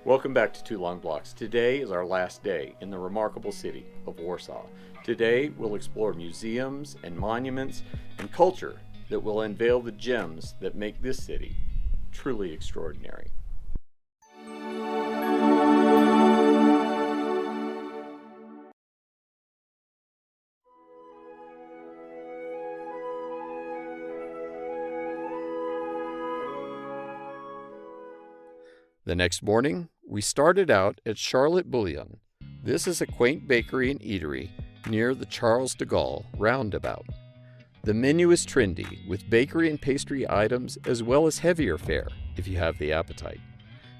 Welcome back to Two Long Blocks. Today is our last day in the remarkable city of Warsaw. Today we'll explore museums and monuments and culture that will unveil the gems that make this city truly extraordinary. The next morning, we started out at Charlotte Bouillon. This is a quaint bakery and eatery near the Charles de Gaulle roundabout. The menu is trendy, with bakery and pastry items as well as heavier fare, if you have the appetite.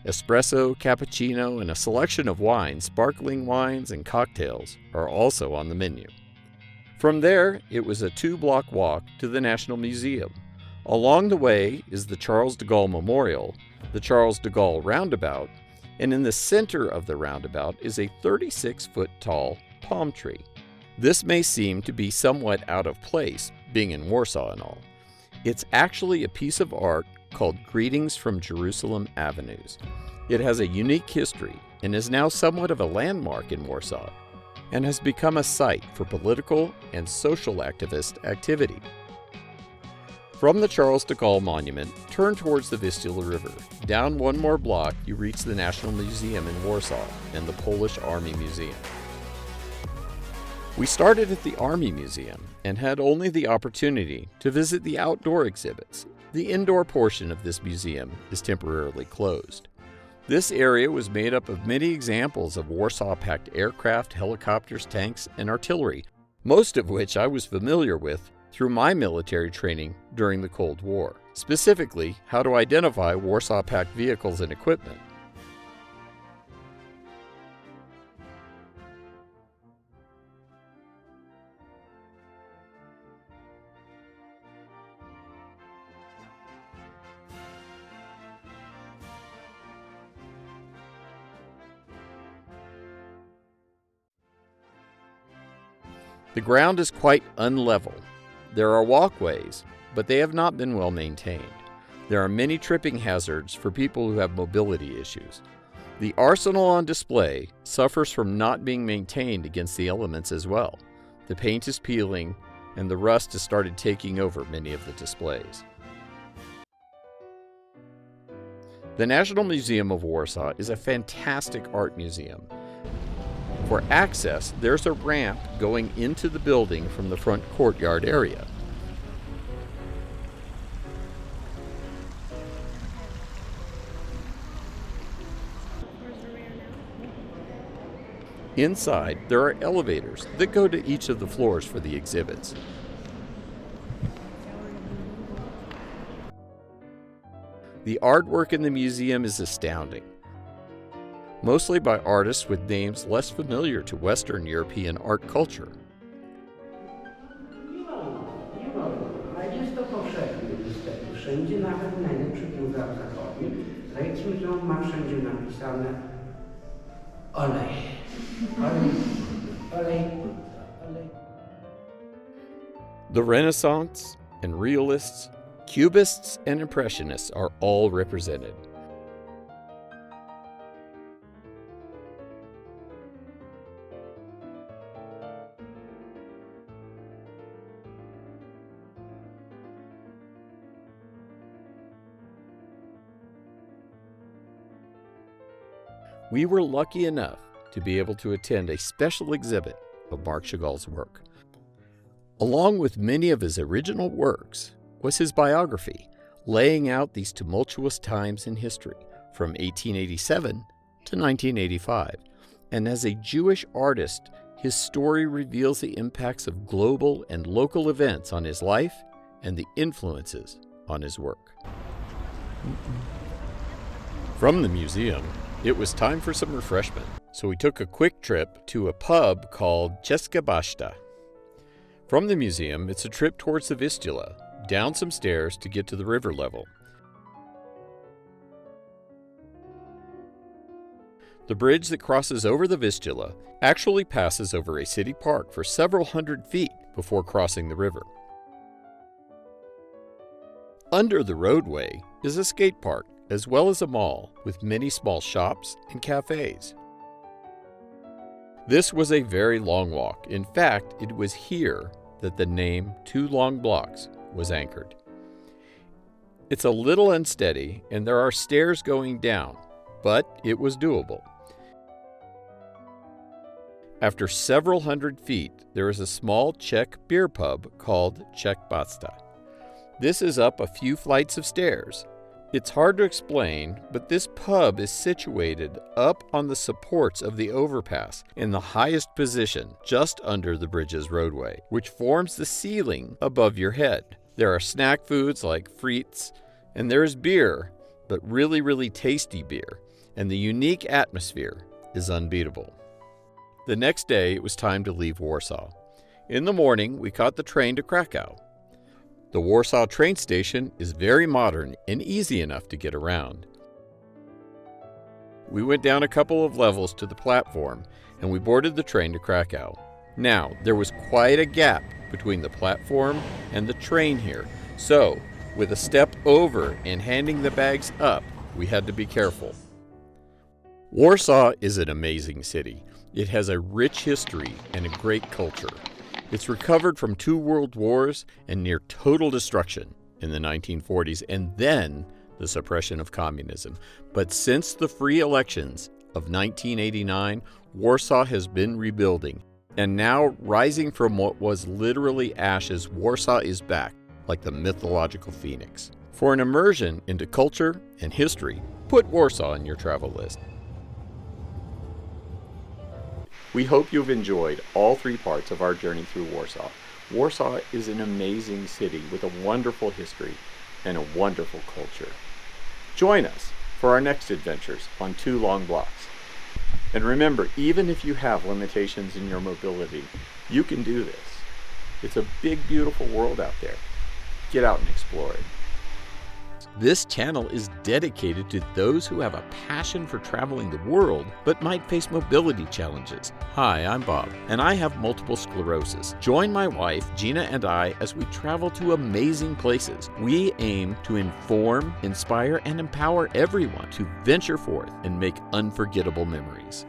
Espresso, cappuccino, and a selection of wines, sparkling wines, and cocktails are also on the menu. From there, it was a 2-block walk to the National Museum. Along the way is the Charles de Gaulle Memorial, the Charles de Gaulle roundabout, and in the center of the roundabout is a 36-foot tall palm tree. This may seem to be somewhat out of place, being in Warsaw and all. It's actually a piece of art called Greetings from Jerusalem Avenues. It has a unique history and is now somewhat of a landmark in Warsaw, and has become a site for political and social activist activity. From the Charles de Gaulle Monument, turn towards the Vistula River. Down one more block, you reach the National Museum in Warsaw and the Polish Army Museum. We started at the Army Museum and had only the opportunity to visit the outdoor exhibits. The indoor portion of this museum is temporarily closed. This area was made up of many examples of Warsaw-packed aircraft, helicopters, tanks, and artillery, most of which I was familiar with through my military training during the Cold War, specifically how to identify Warsaw-packed vehicles and equipment. The ground is quite unlevel. There are walkways, but they have not been well maintained. There are many tripping hazards for people who have mobility issues. The arsenal on display suffers from not being maintained against the elements as well. The paint is peeling, and the rust has started taking over many of the displays. The National Museum of Warsaw is a fantastic art museum. For access, there's a ramp going into the building from the front courtyard area. Inside, there are elevators that go to each of the floors for the exhibits. The artwork in the museum is astounding, mostly by artists with names less familiar to Western European art culture. Wszędzie, nawet w najlepszych muzeach zachodnich, Rijksmuseum ma wszędzie napisane olej, olej, olej, olej. The Renaissance and Realists, Cubists and Impressionists are all represented. We were lucky enough to be able to attend a special exhibit of Marc Chagall's work. Along with many of his original works was his biography, laying out these tumultuous times in history from 1887 to 1985. And as a Jewish artist, his story reveals the impacts of global and local events on his life and the influences on his work. From the museum, it was time for some refreshment, so we took a quick trip to a pub called Czeska Baszta. From the museum, it's a trip towards the Vistula, down some stairs to get to the river level. The bridge that crosses over the Vistula actually passes over a city park for several hundred feet before crossing the river. Under the roadway is a skate park, as well as a mall with many small shops and cafes. This was a very long walk. In fact, it was here that the name 2 Long Blocks was anchored. It's a little unsteady and there are stairs going down, but it was doable. After several hundred feet, there is a small Czech beer pub called Czech Basta. This is up a few flights of stairs. It's hard to explain, but this pub is situated up on the supports of the overpass in the highest position, just under the bridge's roadway, which forms the ceiling above your head. There are snack foods like frites, and there's beer, but really tasty beer, and the unique atmosphere is unbeatable. The next day, it was time to leave Warsaw. In the morning, we caught the train to Krakow. The Warsaw train station is very modern and easy enough to get around. We went down a couple of levels to the platform and we boarded the train to Krakow. Now, there was quite a gap between the platform and the train here, so with a step over and handing the bags up, we had to be careful. Warsaw is an amazing city. It has a rich history and a great culture. It's recovered from 2 world wars and near total destruction in the 1940s and then the suppression of communism. But since the free elections of 1989, Warsaw has been rebuilding. And now, rising from what was literally ashes, Warsaw is back like the mythological phoenix. For an immersion into culture and history, put Warsaw on your travel list. We hope you've enjoyed all 3 parts of our journey through Warsaw. Warsaw is an amazing city with a wonderful history and a wonderful culture. Join us for our next adventures on 2 Long Blocks. And remember, even if you have limitations in your mobility, you can do this. It's a big, beautiful world out there. Get out and explore it. This channel is dedicated to those who have a passion for traveling the world but might face mobility challenges. Hi, I'm Bob, and I have multiple sclerosis. Join my wife, Gina, and I as we travel to amazing places. We aim to inform, inspire, and empower everyone to venture forth and make unforgettable memories.